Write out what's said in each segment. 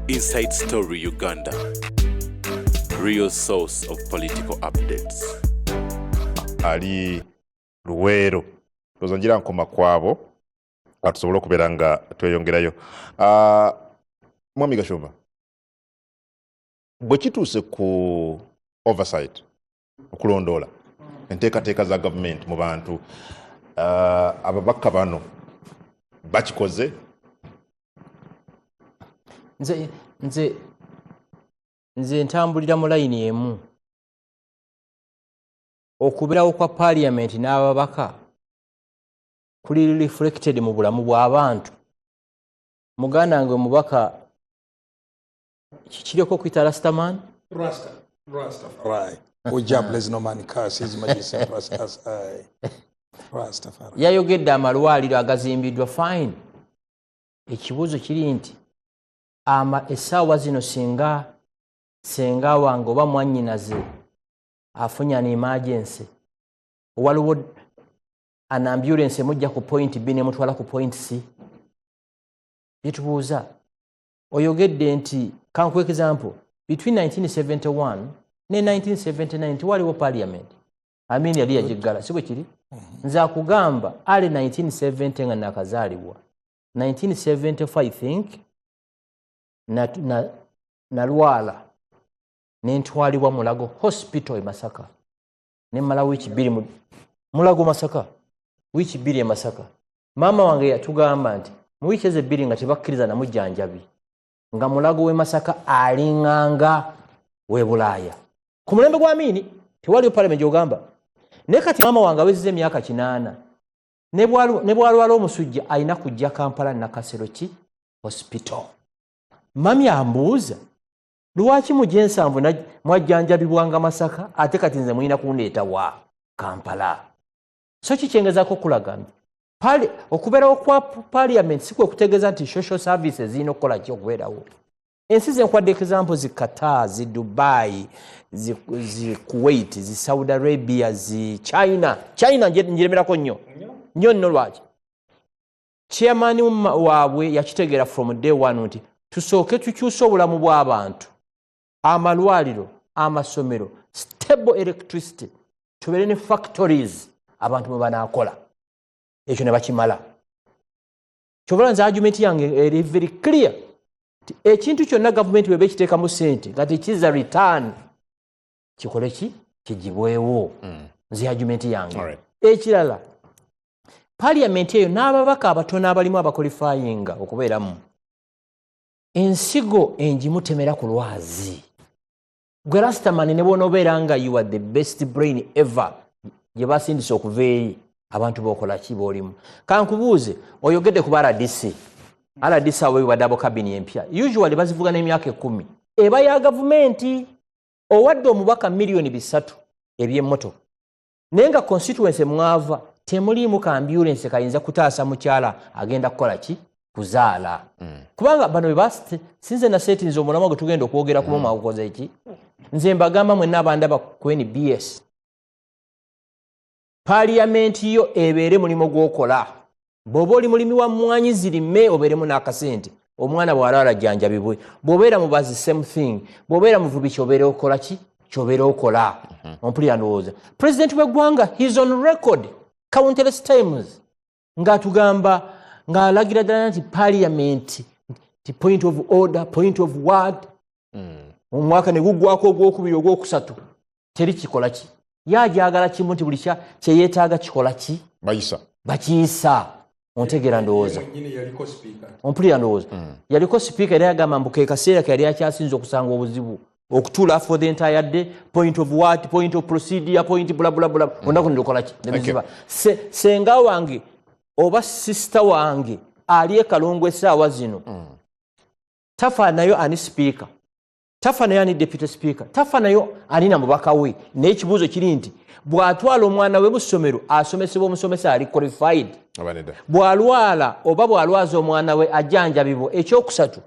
Inside Story Uganda, real source of political updates. Ali Luwero tozanjira nkoma kwabo atusobola okubeera nga tweyongerayo. Mwami Gashumba, bwe kituuse ku oversight okulondoola enteekateeka za gavumenti mu bantu, ababaka bano bakikoze? Nze ntambulira mu layini emu. Okubeerawo kwa parliament n'ababaka kuli reflected mu bulamu bw'abantu. Muganda nge mubaka kiriko kuyita Rastaman? Rastafari. Jobless no man curse his majesty Rastafari. Yayogedde amalwaliro agazimbiddwa fine. Ekibuuzo kiri nti essaawa zino senga wange oba mwannyinaze afunye an emergency, waliwo an ambulance mujja ku point B ne mutwala ku point C. Yetubuuza oyogedde nti kanku example between 1971 ne 1979 waliwo parliament. Amini yali yajiggala sibwe kiri. Nze akugamba ali 1970 nga nakazaalibwa 1975 I think nalwala nentwalibwa Mulago Hospital e Masaka nemala wiki bbiri mu Mulago Masaka, wiki bbiri e Masaka. Mama wange yatugamba nti mu wiki ebbiri nga tebakkiriza na mujjanjabi nga Mulago we Masaka alinganga we Bulaaya ku mulembe gwa Amini tewali parliament gyogamba. Ne kati mama wange awezezza emyaka 8 ne bwalwala omusujja alina kujja Kampala Nakasero ki hospital. Mami ambuuza lwaki mu gyensanvu mwajjanjabibwanga Masaka ate kati nze mulina kundeeta wa Kampala. So kikyengezaako okulaga nti okubeerawo kwa parliament si kwe kutegeeza nti social services zirina okukola ki okubeerawo. Ensi ze nkwadde example zi Qatar, zi Dubai, zi Kuwait, zi Saudi Arabia, zi China njiremerako nnyo nno. Lwaki chairman waabwe yakitegeera from day one nti tusooke tukyusa obulamu bw'abantu, amalwaliro, amasomero, stable electricity, tubeere ne factories abantu mwe banaakola. Ekyo ne bakimala. Kyobala nze argument yange eri very clear ti ekintu kyonna gavumenti bweba ekiteekamu ssente nga tekiza return kikole ki kigibwewo. Nze argument yange. Ekirala parliament eyo n'ababaka abatono abalimu abakolifayinga okubeeramu ensigo enjimutemera ku lwazi. Gwe Rastaman ne bw'onoobeera nga you are the best brain ever gye basindisa okuva eri abantu b'okola ki b'olimu. Kankubuuze oyogedde ku RDC. RDC aweebwa double cabinet empya usually bazivuga n'emyaka 10 eba ya gavumenti. Owadde omubaka milioni 3 eby'emmotoka naye nga constituency mwava temuliimu ka ambulance kayinza kutaasa mukyala agenda kukola ki kuzaala. Kubanga bano bebasite sinze na settings omulamu gwe tugenda okwogera ku mumu akoze ki. Nze mbagamba mwenna abandaba ku NBS parliament yo ebeere mulimu gw'okola. Bw'oba oli mulimi wa mmwanyi zirime obeeremu n'akasente omwana bw'alwala jjanjabibwe. Bw'obeera mubazi same thing. Bw'obeera muvubi kyobeera okola ki kyobeera okola. Ompulira ndowooza president w'eggwanga he's on record countless times ng'atugamba ng'alagira ddala nti parliament ti point of order, point of word. Omwaka ne guggwako ogwokubiri ogwokusatu teri kikola ki. Yajagala kimu nti buli kye yeetaaga kikola ki bakiyisa. Ontegeera ndowooza. Ompulira ndowooza. Yaliko speaker era yagamba mbu ke kaseera ke yali akyasinza okusanga obuzibu okutuula for the entire day, point of what, point of procedure, point bula bula bula. Onako ndokola ki nebiziba. Senga wange oba sister wange ali e Kalungu essaawa zino tafaanayo ani speaker, tafaanayo ani deputy speaker, tafaanayo ani na mubaka we. N'ekibuuzo kiri nti bw'atwala omwana we mu ssomero asomesebwa omusomesa ali qualified. Bw'alwala oba bw'alwaza omwana we ajjanjabibwa. Ekyokusatu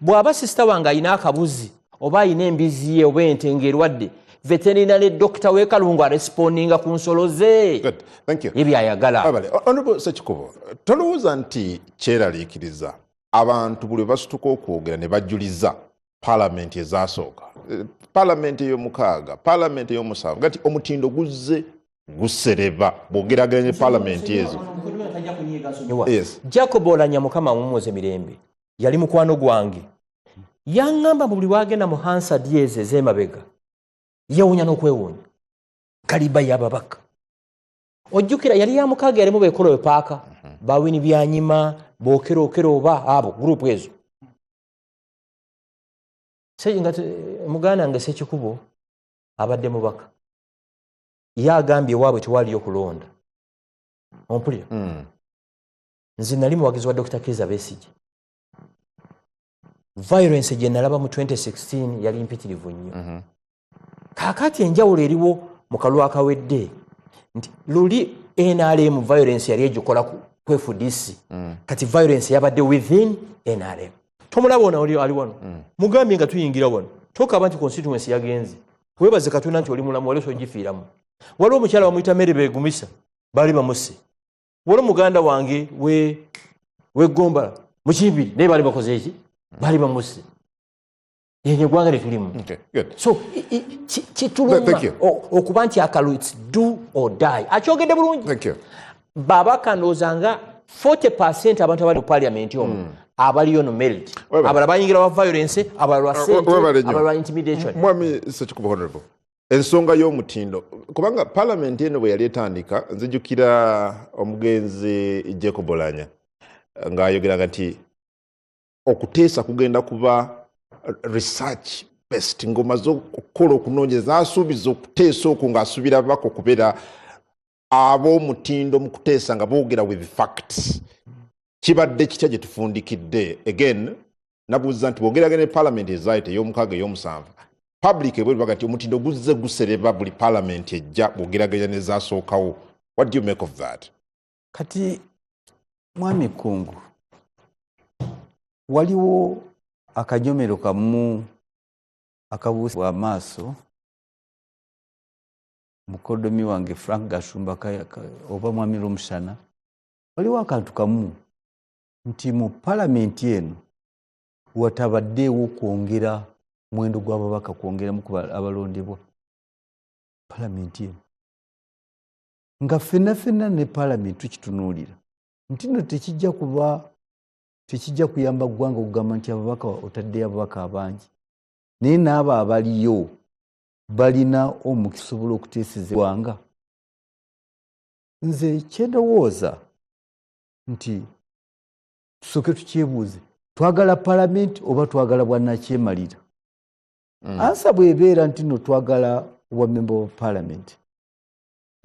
bw'aba sister wange alina akabuzi oba alina embizi ye oba ente ng'erwadde veterinary doctor we Kalungu respondinga ku nsolo ze. Good. Thank you. Yebyayagala. Honorable Ssekikubo, tolowooza nti kyeraliikiriza abantu buli basituka okwogera ne bajjuliza palamenti ezasooka, palamenti ey'omukaaga, palamenti ey'omusanvu, gati omutindo guzze gusereba bw'ogeraganya palamenti ezo. Yes. Jacob Oulanyah mukama mumuze mirembe yali mukwano gwange yaŋŋamba buli wagenda mu Hansard yeeze ez'emabega yawunya n'okwewuunya kaliba y'ababaka. Ojjukira yali ya mukaaga yalimu beekolo paaka bawini byanyima bookerokero oba abo gurupu ezo. Muganda wange Ssekikubo abadde mubaka yagambye waabwe tewaliyo kulonda. Ompulira? Nze nali muwagizi wa Dr. Kizza Besigye. Violence gye nalaba mu 2016 yali mpitirivu nnyo. Kaakati enjawulo eriwo mu kalwa akawedde nti luli NRM violence yali egikola ku FDC. Kati violence yabadde within NRM. Tomulaba ono ali wano. Mugambye nga tuyingira wano. Toka nti constituency yagenze. Webaze Katonda nti oli mulamu wali sogifiiramu. Waliwo omukyala bamuyita Mary Begumisa baali bamuse. Waliwo muganda wange weggomba Mukimbiri naye baali bakoze eki? Baali bamuse. Yenye gwanga litulimu. Okay, good. So kituluma okuba nti akalu it's do or die. Akyogedde bulungi. Thank you. Babaka ndowooza 40% abantu abali mu parliament omwo abaliyo no merit. Abalala bayingira wa violence, abalala sente, abalala intimidation. Mwami Ssekikubo Honorable. Ensonga y'omutindo kubanga parliament eno bwe yali etandika nzijukira omugenzi Jacob Oulanyah ng'ayogera nti okuteesa kugenda kuba research based ng'omaze okukola okunoonyereza asuubiza okuteesa okwo ng'asuubira bako okubeera ab'omutindo mu kuteesa nga boogera with facts. Kibadde kitya gye tufundikidde? Again nabuuza nti bw'ogeraganya parliament ezaayita ey'omukaaga ey'omusanvu public ebwe baga nti omutindo guzze gusereba buli parliament ejja bw'ogeraganya n'ezaasookawo. What do you make of that? Kati mwami Kungu waliwo akanyomero kamu akabuusi wa maaso mukodomi wange Frank Gashumba oba mwami Lumushana waliwo akantu kamu nti mu parliament eno watabaddeewo kwongera mwendo gw'ababaka kwongeramu abalondebwa parliament eno nga ffenna ne parliament tukitunuulira nti no tekijja kuyamba ggwanga okugamba nti ababaka otaddeyo ababaka abangi naye n'abo abaliyo balina omukisobola okuteeseza ggwanga. Nze kyendowooza nti tusooke tukyebuuze twagala parliament oba twagala bwannakyemalira. Ansa bw'ebeera nti no twagala obwa member of parliament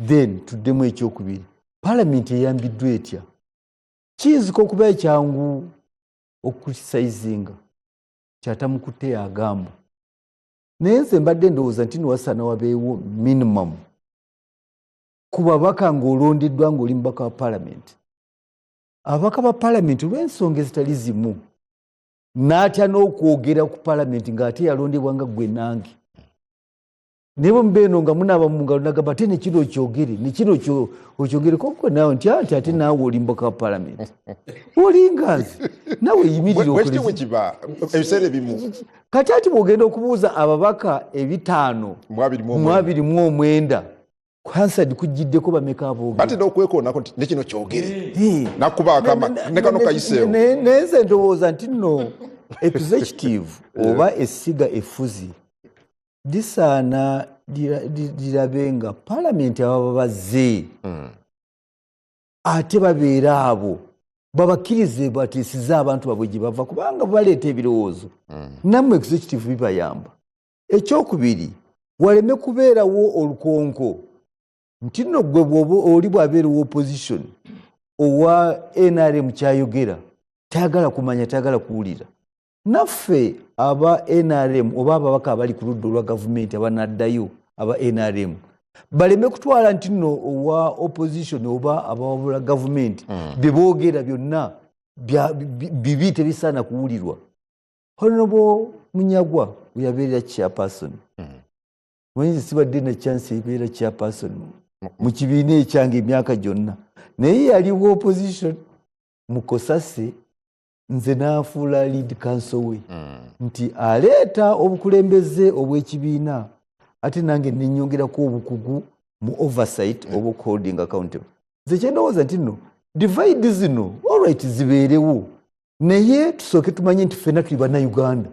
then tuddemu ekyokubiri parliament eyambiddwa etya? Kiyinzika okuba ekyangu okucriticizinga kyatamukutte yagamba naye nze mbadde ndowooza nti niwasaana wabeewo minimum ku babaka ng'olondeddwa ng'oli mubaka wa parliament. Ababaka ba parliament olw'ensonga ezitali zimu n'atya n'okwogera ku parliament ng'ate yalondebwa nga ggwe nange. Naye bwemubeeno nga munaaba mu ngalo nagamba ate ne kino okyogere ne kino okyogere koko naawe nti ate naawe oli mubaka wa parliament. Olinga nze naawe yimirire bwekitibwe kiba ebiseera ebimu. Kati ati bw'ogenda okubuuza ababaka 5 mu 29 Hansard kujiddeko bameka aboogera. Ate n'okwekoonako nti ne kino kyogere nakuba akama ne kano kayiseewo. Neze ndowooza nti nno executive oba essiga effuzi disaana dirabe nga parliament ababa bazze ate babeera abo babakkirize bateesize abantu babwe gye bava kubanga baleeta ebirowoozo nammwe executive bibayamba. Ekyokubiri waleme kubeerawo olukonko nti nno gwe bw'oba oli bw'abeerawo opposition owa NRM kyayogera tayagala kumanya tayagala kuwulira. Naffe aba NRM oba ababaka abali ku ludda olwa gavumenti abanaddayo aba NRM baleme kutwala nti nno owa opposition oba abawabula gavumenti bye boogera byonna bibi tebisaana kuwulirwa. Honorable Munyagwa yabeerera chairperson. Mwenzi sibadde na chance ebeera chairperson mu kibiina ekyange emyaka gyonna naye yaliwo opposition mukosase nze nafuula lead council we nti aleeta obukulembeze obw'ekibiina ate nange nenyongerako obukugu mu oversight oba holding accountable. Nze kyendowooza nti nno divide zino alright zibeerewo naye tusooke tumanye nti ffenna tuli bannayuganda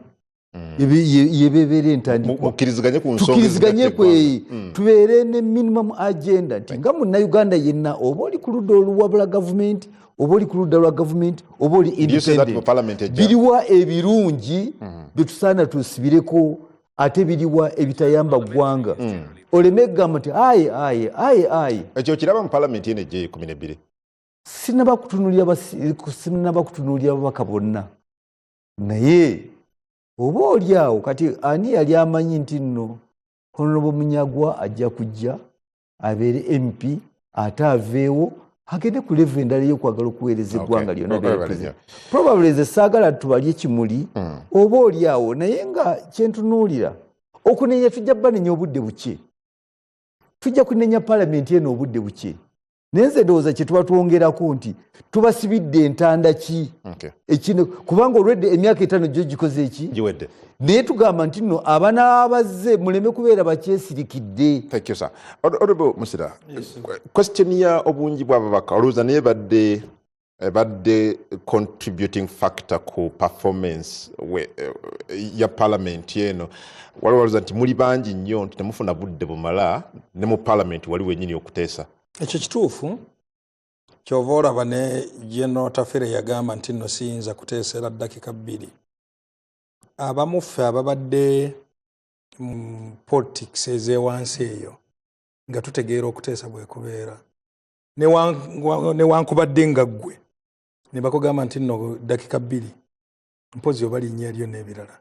yebebeera entandikwa tukkiriziganye tubeere ne minimum agenda nti nga munnayuganda yenna oba oli ku ludda oluwabula gavumenti oba oli ku ludda lwa gavumenti oba oli independent biriwa ebirungi byetusaana tusibireko ate biriwa ebitayamba ggwanga oleme kugamba nti ayi ekyo kiraba mu palamenti eno ejja 12 sinaba kutunuulira ababaka bonna naye oba oli awo kati ani yali amanyi nti nno Honorable Munyagwa ajja kujja abeere MP ate aveewo agende ku level endala y'okwagala okuweereza eggwanga lyonna probably ze saagala tubalye kimuli oba oli awo naye nga kyentunuulira okunenya tujja banenya obudde buke tujja kunenya palamenti eno obudde buke naye nze ndowooza kye tuba twongerako nti tubasibidde entanda ki ekino kubanga olwedde emyaka 5 gyo gikoze eki giwedde naye tugamba nti nno abaana abazze muleme kubeera bakyesirikidde. Thank you, sir. Honorable Musira, question ya obungi bw'ababaka olowooza naye badde contributing factor ku performance ya parliament eno walowooza nti muli bangi nnyo nti temufuna budde bumala ne mu parliament wali wennyini okuteesa. Ekyo kituufu kyova olaba ne General Tafere yagamba nti nno siyinza kuteesera dakika 2 abamuffe ababadde politics ezewansi eyo nga tutegeera okuteesa bwe kubeera newankubadde nga ggwe ne bakugamba nti nno dakika 2 mpozi oba linnya eryo n'ebirala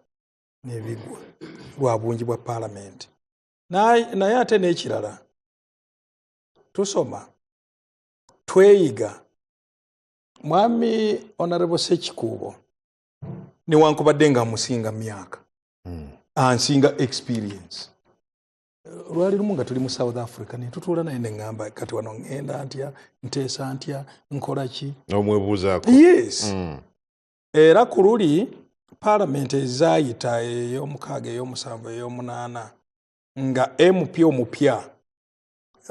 n'ebigwa lwa bungi bwa palamenti naye ate n'ekirala tusoma tweyiga mwami Honorable Sekikuubo newankubadde nga amusinga myaka ansinga experience lwali lumu nga tuli mu South Africa netutuula naye neŋŋamba kati wano ŋŋenda ntya nteesa ntya nkola ki omwebuuzaako. Yes. Era ku luli palamenti ezaayita ey'omukaaga ey'omusanvu ey'omunaana nga MP omupya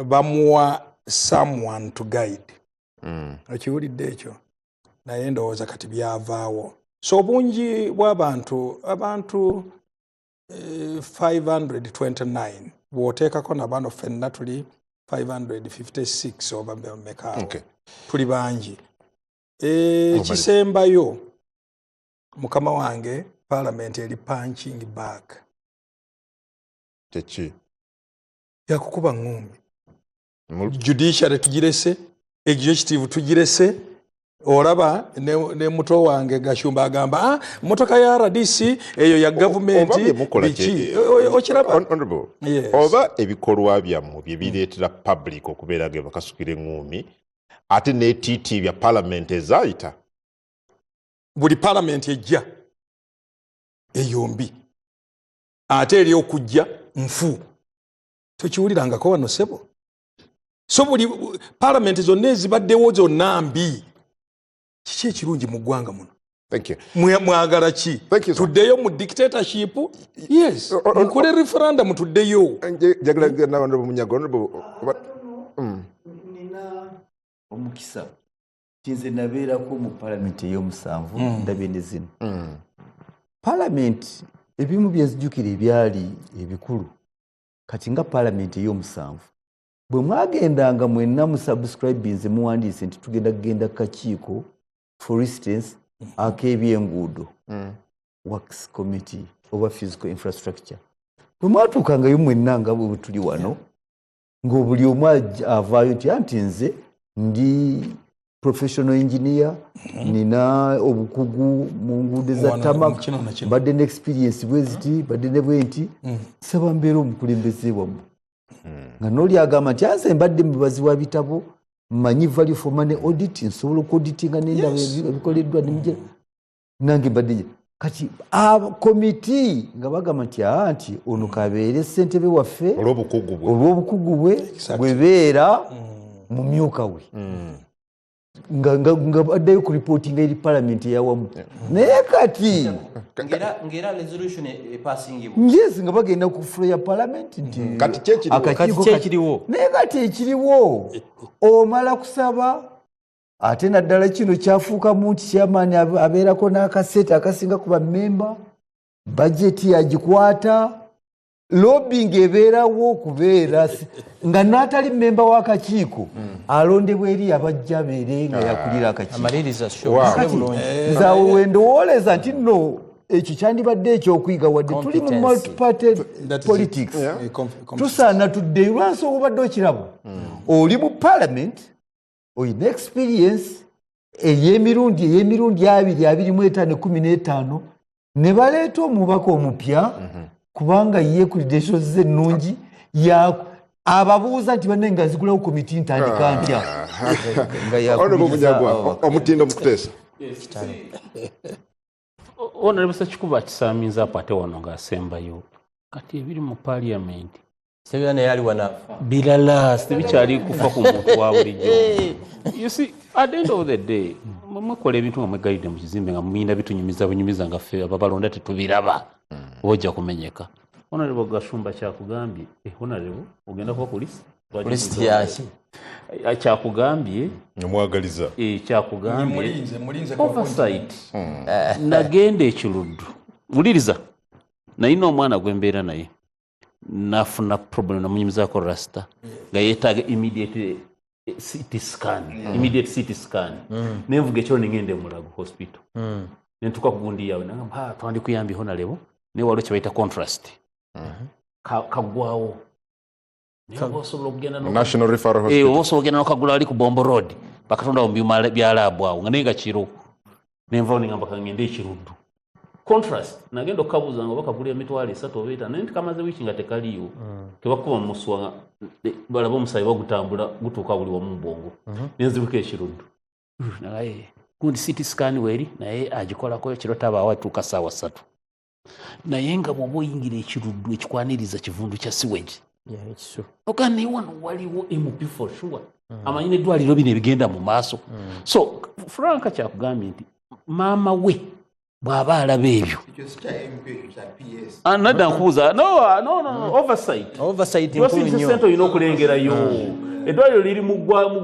bamuwa someone to guide. Okiwulidde ekyo naye ndowooza kati byavaawo. So obungi bw'abantu abantu 529 bw'oteekako nabano ffenna tuli 556 oba mekaawo tuli bangi. Kisembayo mukama wange palamenti eri punching back Kiki yakukuba ngumi judiciary tugirese executive tugirese olaba ne muto wange Gashumba agamba motoka ya RDC eyo ya government biki okiraba honorable oba ebikolwa byamu byebireetera public okubeera ge bakasukire ngumi ate ne TT bya parliament ezaayita buli parliament ejja eyombi ate eri okujja nfu tokiwulirangako wano sebo. So buli parliament zonna ezibaddewo zonna mbi kiki ekirungi mu ggwanga muno? Thank you. Mwagala ki? Tuddeyo mu dictatorship? Yes. Mukole referendum tuddeyo. Jagala gana Honorable Munyago. Nina omukisa kinze nabeerako mu palamenti ey'omusanvu ndabye ne zino. Palamenti ebimu byenzijukira ebyali ebikulu kati nga palamenti ey'omusanvu bwe mwagendanga mwenna mu subscribinze muwandiise nti tugenda kakiiko for instance ak'ebyenguudo works committee oba physical infrastructure bwe mwatuukangayo mwenna nga bwe tuli wano ng'obuli omu avaayo nti nze ndi professional engineer nina obukugu mu nguudo za tamak badde ne experience bweziti badde ne bwenti saba mbeera omukulembeze wammwe nga n'oli agamba nti anze mbadde mubazi wa bitabo mmanyi value for money audit nsobola okuauditinga n'endaba ebikoleddwa nimuje nange mbadde kati komiti nga bagamba nti ono kabeere ssentebe waffe olw'obukugu bwe bwebeera mu myuka we nga baddayo ku reporting eri parliament yawamu naye kati ngera resolution passing yes nga bagenda ku floor ya parliament nti kati kyekiriwo naye kati ekiriwo omala kusaba ate naddala kino kyafuukamu nti chairman abeerako n'akasete akasinga ku bammemba budget yagikwata lobbying ebeerawo okubeera nga n'atali mmemba w'akakiiko alondebwa eri abajja abeere nga yakulira akakiiko nze awo wendowooleza nti nno ekyo kyandibadde ekyokuyiga wadde tuli mu multiparty politics tusaana tuddeyo lwansi obadde okirabo oli mu parliament oyina experience ey'emirundi 2,215 ne baleeta omubaka omupya kubanga ye credentials ze nnungi ababuuza nti banne nga zigulawo komiti ntandika ntya omutindo mukuteesa Honorable Sekikubo akisaamiza ate wano ng'asembayo kati ebiri mu parliament sebya ne yali wana bilala tebikyali kufa ku muntu wa bulijjo. You see, at the end of the day mwekola ebintu nga mwegalidde mu kizimbe nga muyinda bitunyumiza nga ffe ababalonda tetubiraba ojja kumenyeka. Honorable Gashumba kyakugambye Honorable ogenda kuba list yaki kyakugambye omwagaliza kyakugambye oversight nagenda ekiruddu wuliriza nayina omwana gwembeera naye nafuna problem namunyumizaako rasta nga yeetaaga immediate CT scan nenvuga ekiro nengende Mulago hospital nentuka kugundi yawe nagamba twandikuyambye Honorable naye waliwo kye bayita contrast kagwawo National Referral Hospital osobola ogenda nokagula ali ku Bombo Road bakatonda mu byuma bya laabu awo nga naye nga kiro nenvawo nengamba kangende ekiruddu contrast nagenda okabuuza nga bakagula emitwalo 3 oba 5 naye nti kamaze wiiki nga tekaliyo kebakuba mu muswa balaba omusayi bagutambula gutuuka buli wamu mbongo nenzibuka ekiruddu naye gundi CT scan weri naye agikolako ekiro tabaawo atuuka ssaawa 3 naye nga bw'oba oyingira ekiruddu ekikwaniriza kivundu kya siwegi okani wano waliwo MP for sure amanyine eddwaliro bino ebigenda mu maaso so Franka kyakugambye nti maama we bw'aba alaba ebyo nadda nkubuuza no oversight yosente olina okulengerayo eddwaliro liri mu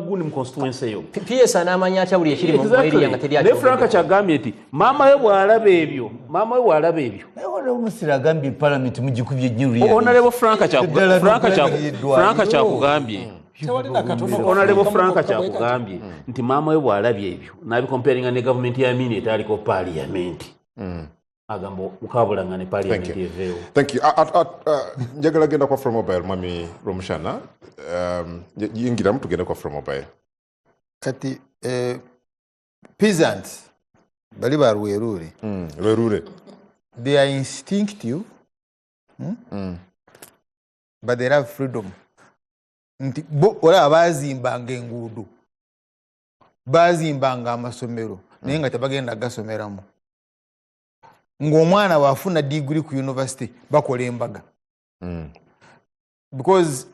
gundi mu constituency eyo PS anamanya atya buli ekiri mu area nga teri ne Franka kyagambye nti maama we bw'alaba ebyo omusira agambye parliament mugikubye nnyo Honorable Franka kyakugambye Honorable Franka kyakugambye nti maama we bw'alabye ebyo n'abikomparinga ne gavumenti ya mini etaliko parliament agamba mukabulanga ne parliament eveewo. Thank you. Njagala genda kwa From Mobile Mwami Romushana yingiramu tugenda kwa From Mobile kati peasants bali ba Rwerure they are instinctive but they have freedom. Nti ola bazimbanga enguudo bazimbanga amasomero naye nga tebagenda gasomeramu ng'omwana waafuna degree ku university bakola embaga because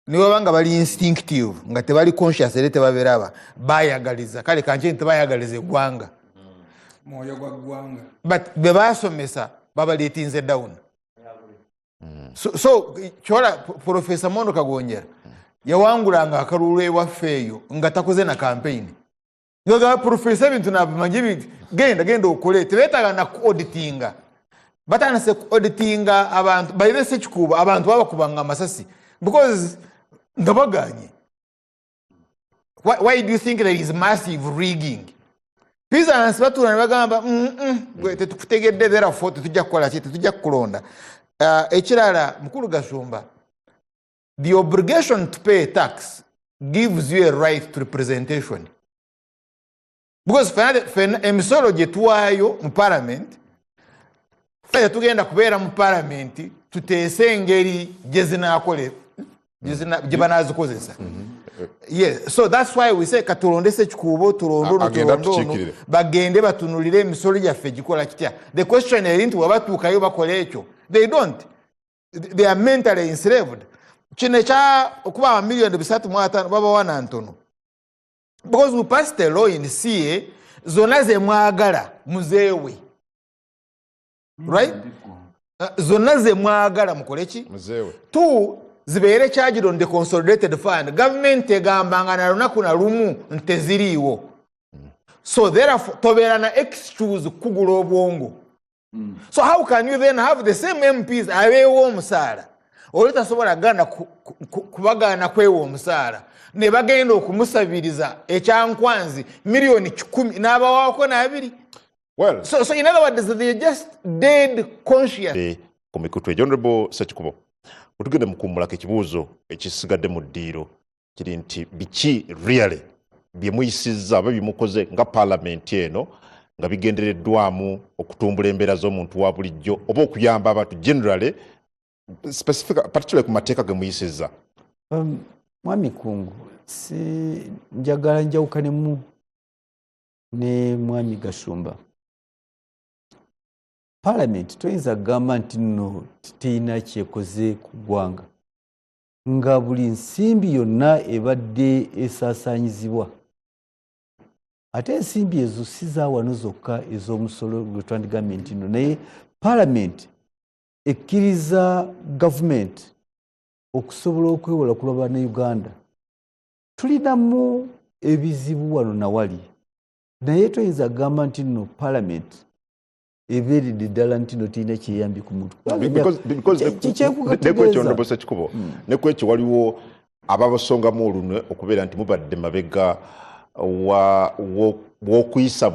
nibo banga bali instinctive nga tebali conscious era tebabeera bayagaliza kale kanje tebayagaliza eggwanga mwoyo gwa ggwanga but be basomesa babaleetinze down. So chola Professor Mondo Kagonyera yawangulanga akalulu ewaffe eyo nga takoze na campaign ngaga professor bintu nabimanyi genda okole tebetaga na auditinga batanase auditinga abantu bayire Sekikubo abantu babakubanga amasasi because ngabaganye. Why do you think there is massive rigging? Peasants batuna bagamba tetukutegedde there for tujja kukola kiti tujja kulonda. Ekirala mukulu Gashumba, the obligation to pay tax gives you a right to representation. Because emisolo gye tuwaayo mu parliament ffe tugenda kubeera mu parliament tuteese engeri gye zinaakolera gye banaazikozesa. Yes, so that's why we say katulonde Sekikubo tulondo bagende batunulire emisolo gyaffe gikola kitya. The question eri nti wabatuukayo bakola ekyo. They don't. They are mentally enslaved. Kino kya okuba $3,500,000 baba wana ntono. because we passed a law in CA zona ze mwagala muzeewe, right? Zona ze mwagala mukoleki muzeewe. 2 zibeere charged on the consolidated fund. Government egambanga na lunaku na lumu nteziriiwo. So therefore tobeera na excuse kugula obwongo. So how can you then have the same MPs abeewo omusaala olutasobola gana kubagaana kwewo omusaala ne bagenda okumusabiriza ekyankwanzi miliyoni 10 n'abawaako n'abiri? Well, so in other words they're just dead conscious. Ku mikutu Honorable Ssekikubo utugende mukummulako ekibuuzo ekisigadde mu ddiiro kiri nti biki really bye muyisizza oba bimukoze nga parliament eno nga bigendereddwamu okutumbula embeera z'omuntu wa bulijjo oba okuyamba abantu generally particularly ku mateeka ge muyisizza? Mwami Kungu, si njagala njawukanemu ne Mwami Gashumba. Parliament toyinza kugamba nti nno teyina kyekoze ku ggwanga nga buli nsimbi yonna ebadde esaasaanyizibwa. Ate ensimbi ezo si za wano zokka ez'omusolo gwe twandigambye nti nno, naye Parliament ekkiriza gavumenti okusobola okwewola ku lw'Abannayuganda. Tulinamu ebizibu wano na wali, naye toyinza kugamba nti nno Parliament ebeeredde ddala nti nno terina kyeyambi ku muntu. Nekwekyo Ssekikubo nekwekyo waliwo ababasongamu olunwe okubeera nti mubadde mabega w'okuyisa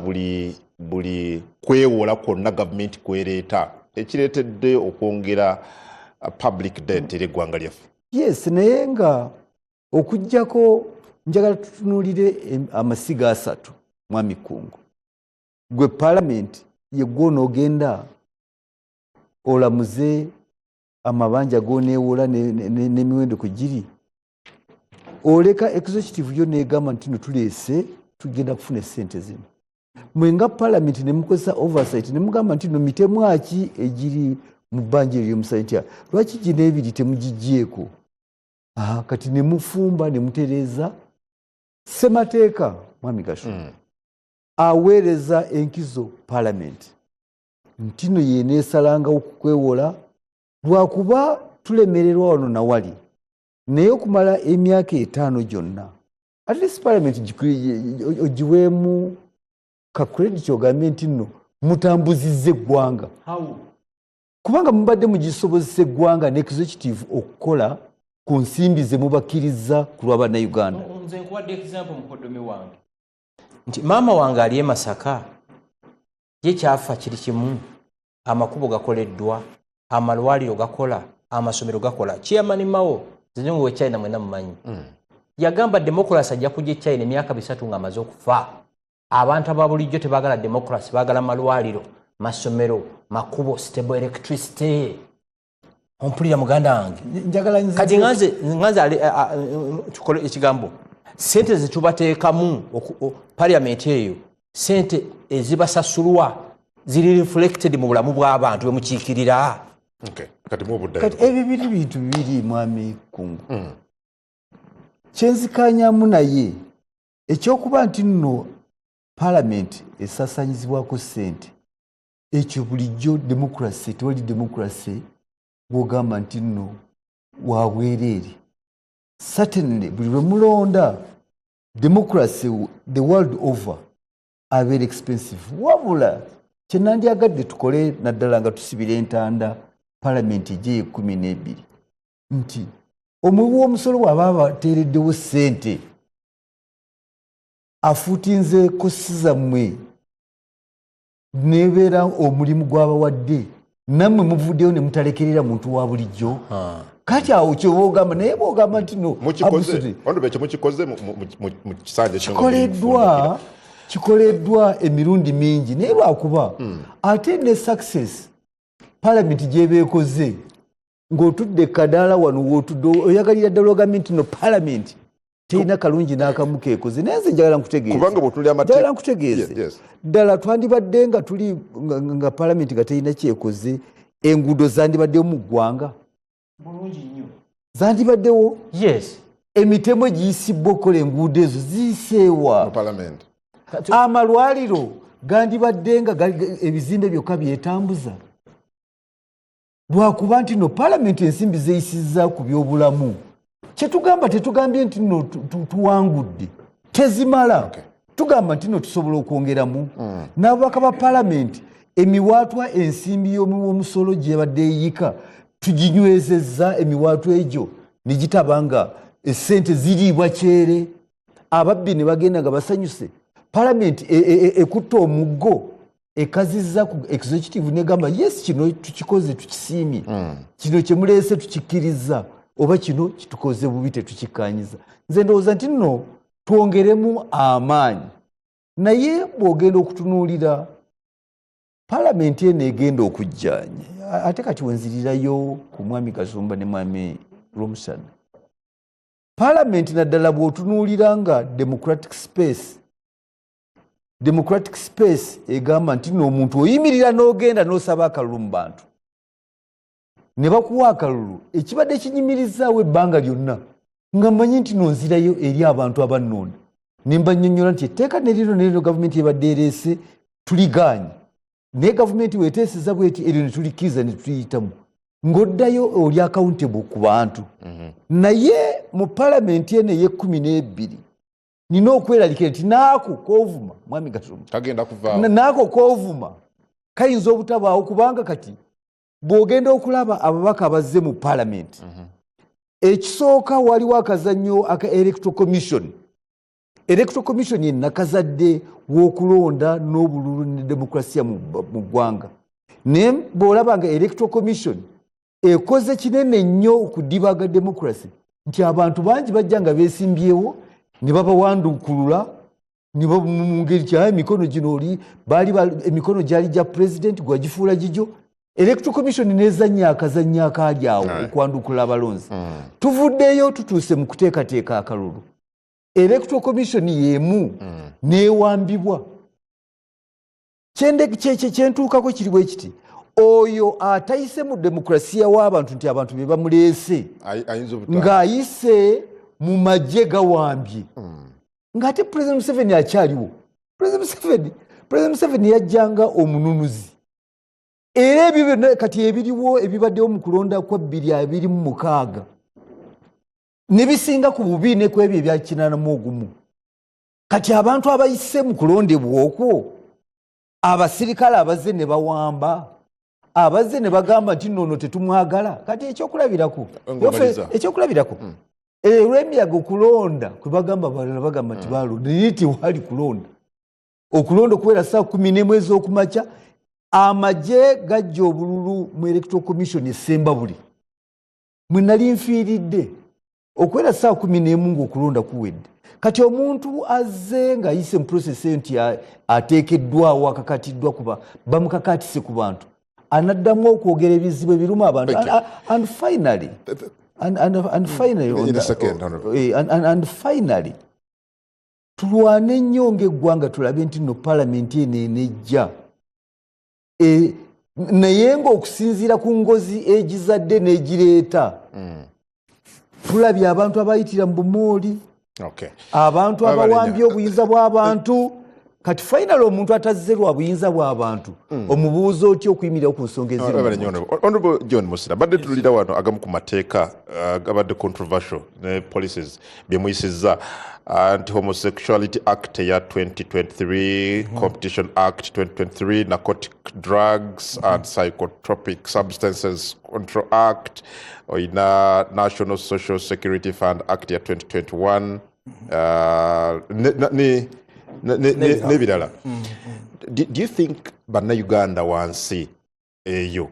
buli kwewola kwonna gavumenti kwereeta ekireetedde okwongera public debt eri eggwanga lyaffe. Yes, naye nga okuggyako njagala tutunuulire amasiga 3 Mwami Kungu. Gwe Parliament ye gw'onoogenda olamuze amabanja g'oneewola n'emiwendo kwe giri. Oleka executive yo neegamba nti no tuleese tugenda kufuna essente zino. Mwe nga Parliament ne mukozesa oversight ne mugamba nti no mitemu ki egiri mu bbanja ery'omusajja. Lwaki gino ebiri temugigyeko? Kati ne mufumba ne mutereeza ssemateeka Mwami Gashumba. Aweereza enkizo Parliament nti no yeeneesalangawo okukwewola lwakuba tulemererwa wano na wali. Naye okumala emyaka 5 gyonna at least Parliament ogiweemu ka credit ogambe nti nno mutambuzizza eggwanga. Kubanga mubadde mugisobozesa eggwanga ne executive okukola ku nsimbi ze mubakkiriza ku lw'Abannayuganda. Nze nkuwadde example mukoddomi wange nti maama wange ali e Masaka, ye kyafa kiri kimu, amakubo gakoleddwa, amalwaliro gakola, amasomero gakola. Chairman Mao zinungu we China mwena mumanyi. Yagamba demokrasi ajja kujja China emyaka 3 nga amaze okufa. Abantu ababulijjo tebagala demokrasi, bagala malwaliro, masomero, makubo, stable electricity. Ompulira muganda wange. Njagala nze kati nganze tukole ekigambo. Sente zetubateekamu Parliament eyo, sente ezibasasulwa ziri reflected mu bulamu bw'abantu bwe mukiikirira. Okay. Kati ebibiri bintu bibiri Mwami Kungu. Kyenzikanyaamu naye ekyokuba nti nno Parliament esaasanyizibwako ssente, ekyo bulijjo demokrasi tewali demokrasi bw'ogamba nti nno wabwereere. Certainly buli lwe mulonda democracy the world over abeera expensive. Wabula kyenandyagadde tukole naddala nga tusibira entanda Parliament gye 12 nti omuwi w'omusolo bw'aba bateereddewo ssente afuutinze kosi zammwe nebeera omulimu gw'abawadde nammwe muvuddeyo ne mutalekerera muntu wa bulijjo. Kati awo kyoba ogamba naye bw'ogamba nti no kikoleddwa emirundi mingi naye lwakuba ate ne success Parliament gyebeekoze ng'otudde kadaala wano w'otudde oyagalira ddala ogambye nti no Parliament terina kalungi n'akamu keekoze. Naye nze njagala nkutegeeze ddala twandibadde nga tuli nga Parliament nga terina kyekoze, enguudo zandibaddewo mu ggwanga. Bulungi nnyo. Zandibaddewo? Yes. emitemo giyisibwa okukola enguudo ezo ziyiseewa mu parliament. amalwaliro gandibadde nga ebizimbe byokka byetambuza lwakuba nti no palamenti ensimbi zeyisizza ku byobulamu kyetugamba tetugambye nti no tuwangudde tezimala tugamba nti no tusobola okwongeramu n'ababaka ba palamenti emiwaatwa ensimbi y'omusolo gye badde eyika tuginywezezza emiwaatwa egyo ne gitaba nga essente ziriibwa kyere ababbi ne bagenda nga basanyuse palamenti ekutta omuggo ekazizza ku executive negamba yes kino tukikoze tukisiimye kino kyemuleese tukikkiriza oba kino kitukoze bubi tetukikkaanyiza nze ndowooza nti nno twongeremu amaanyi naye bw'ogenda okutunuulira palamenti eno egenda okujjanya ate kati wenzirirayo ku mwami Kasumba ne mwami Romusana palamenti naddala bw'otunuulira nga democratic space egamba nti n'omuntu oyimirira n'ogenda n'osaba akalulu mu bantu ne bakuwa akalulu ekibadde kinyimirizaawo ebbanga lyonna nga mmanyi nti nonzirayo eri abantu abannonda ne mbanyonnyola nti etteeka nerino gavumenti ebadde ereese tuligaanye naye gavumenti weeteeseza bweti eryo ne tulikkiriza ne tuliyitamu ng'oddayo oli accountable ku bantu naye mu palamenti eno ey'e12 nina okweralikira nti naako koovuma mwami Kasumba kagenda kuvaawo naako koovuma kayinza obutabaawo kubanga kati bw'ogenda okulaba ababaka abazze mu palamenti ekisooka waliwo akazannyo aka electoral commission yenakazadde w'okulonda n'obululu ne demokrasiya mu ggwanga naye bw'olaba nga electoral commission ekoze kinene nnyo okudibaga demokrasi nti abantu bangi bajja nga beesimbyewo ne babawandukulula ne mu ngeri kya emikono gino oli baali emikono gyali gya pulezidenti gwagifuula gigyo electoral commission nezannya akazannya akaali awo okwandukula abalonzi tuvuddeyo tutuuse mu kuteekateeka akalulu electoral commission y'emu neewambibwa kyentuukako kiri bwe kiti oyo atayise mu demokrasiya w'abantu nti abantu be bamuleese ng'ayise mu magye gawambye ng'ate President Museveni akyaliwo. President Museveni yajjanga omununuzi era ebyo byonna kati ebiriwo ebibaddewo mu kulonda kwa 2026 ne bisinga ku bubi ne ku ebyo ebya 81 kati abantu abayise mu kulondebwa okwo abasirikale abazze ne bawamba abazze ne bagamba nti nno tetumwagala kati ekyokulabirako olw'emiyaga okulonda kwe bagamba balala bagamba nti balonda naye tewali kulonda okulonda okubeera saa 11 ez'okumakya amagye gajja obululu mu electoral commission esemba buli mwe nali nfiiridde okubeera saa 11 ng'okulonda kuwedde kati omuntu azze ng'ayise mu process eyo nti ateekeddwawo akakatiddwa kuba bamukakatise ku bantu anaddamu okwogera ebizibu ebiruma abantu and finally tulwane nnyo ng'eggwanga tulabe nti no palamenti eno enejja naye ng'okusinziira ku ngozi egizadde n'egireeta tulabye abantu abayitira mu bumooli abantu abawambye obuyinza bw'abantu kati final omuntu atazze lwa buyinza bw'abantu omubuuza otya okuyimirira ku nsonga Honorable John Musira badde tulira wano agamu ku mateeka gabadde controversial ne policies bye muyisizza Anti-Homosexuality Act ya 2023, Competition Act 2023, Narcotic Drugs and Psychotropic Substances Control Act, oina National Social Security Fund Act ya 2021, nebirala. Do you think Bannayuganda wansi eyo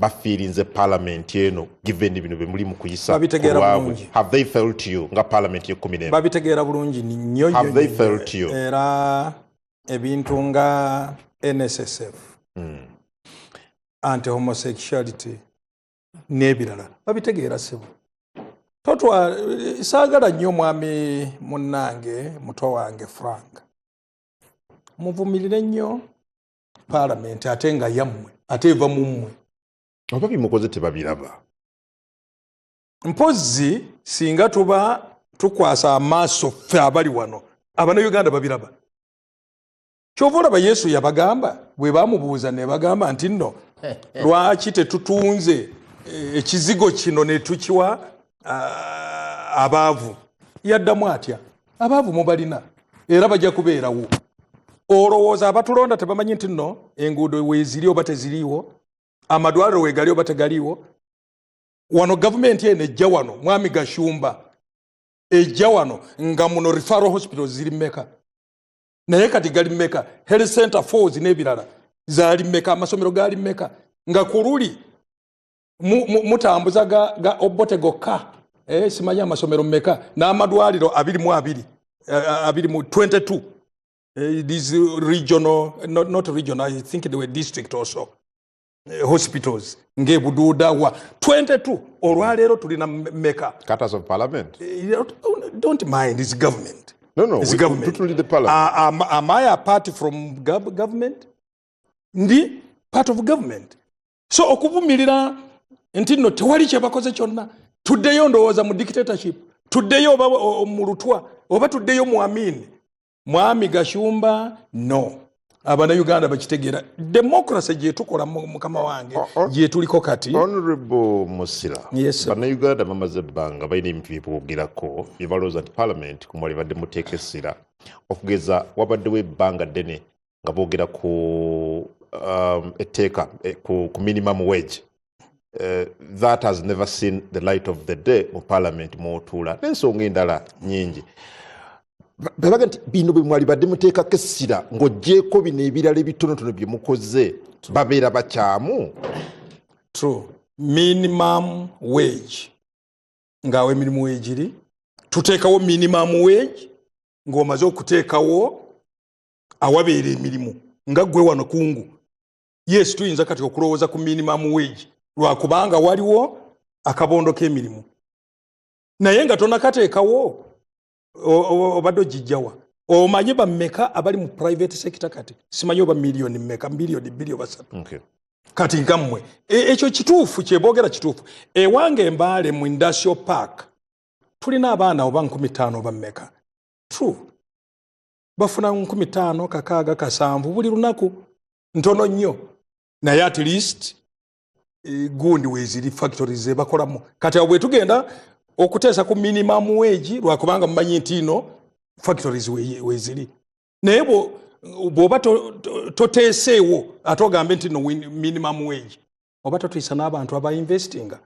bafiirinze parliament eno given bino bemuli mu kuyisa have they felt to you nga parliament ye 10 babitegeera bulungi nnyo have they felt to you era ebintu nga NSSF anti-homosexuality n'ebirala babitegeera sebo totwa saagala nnyo mwami munnange muto wange Frank muvumirire nnyo parliament ate nga yammwe ate eva mu mmwe oba bimukoze tebabiraba mpozi singa tuba tukwasa amaaso ffe abali wano Abannayuganda babiraba. Kyova olaba Yesu yabagamba bwe bamubuuza ne bagamba nti nno lwaki tetutunze ekizigo kino ne tukiwa abaavu. Yaddamu atya abaavu mubalina era bajja kubeerawo. Olowooza abatulonda tebamanyi nti nno enguudo weeziri oba teziriiwo, amadwaliro weegali oba tegaliiwo. Wano gavumenti eno ejja wano, Mwami Gashumba ejja wano nga muno referral hospitals ziri mmeka. Naye kati gali mmeka, health center 4 n'ebirala zaali mmeka, amasomero gaali mmeka. Nga kululi mutambuza ga Obote gokka. Simanyi amasomero mmeka n'amadwaliro 22. These regional, not regional, I think they were district also. Hospitals nge bududa wa 22 olwaleero tulina mmeka. Cutters of parliament. Don't mind, it's government. No, it's we government. totally the parliament. Am I a party from government? Ndi part of government. So okuvumirira nti no tewali kyebakoze kyonna. Tuddeyo ndowooza mu dictatorship. Tuddeyo oba mu lutwa oba tuddeyo mu Amin. Mwami Gashumba no. Abannayuganda bakitegeera democracy gye tukola mukama wange gye tuliko kati. Honorable Musila, yes, Bannayuganda bamaze ebbanga balina ebintu bye boogerako bye balowooza nti parliament ku mwali badde muteeka essira okugeza wabaddewo ebbanga ddene nga boogera ku etteeka ku minimum wage. That has never seen the light of the day mu parliament mw'otuula n'ensonga endala nnyingi. Balaga nti bino bwe mwali badde muteekako essira ng'oggyeko bino ebirala ebitonotono bye mukoze babeera bakyamu. True. Minimum wage. Ngaawe minimum wage iri. Tuteekawo minimum wage ng'omaze okuteekawo awabeera emirimu. Nga ggwe wano kungu. Yes, tuyinza kati okulowooza ku minimum wage lwakubanga waliwo akabondo k'emirimu. Naye nga tonakateekawo obadde ogijjawa. Omanyi bammeka abali mu private sector kati? Simanyi oba miliyoni mmeka, miliyoni bbiri oba ssatu. Okay. Kati ngammwe ekyo kituufu kyeboogera kituufu. Ewange Embaale mu industrial park tulina abaana oba 15 oba mmeka. True. Bafuna 15, 6, 7 buli lunaku. Ntono nnyo. Naye at least gundi weeziri factories ze bakolamu. Kati awo bwe tugenda okuteesa ku minimum wage lwakubanga mumanyi nti ino factories weeziri. Naye bw'oba toteeseewo ate ogambe nti no minimum wage oba totuyisa n'abantu abainvestinga.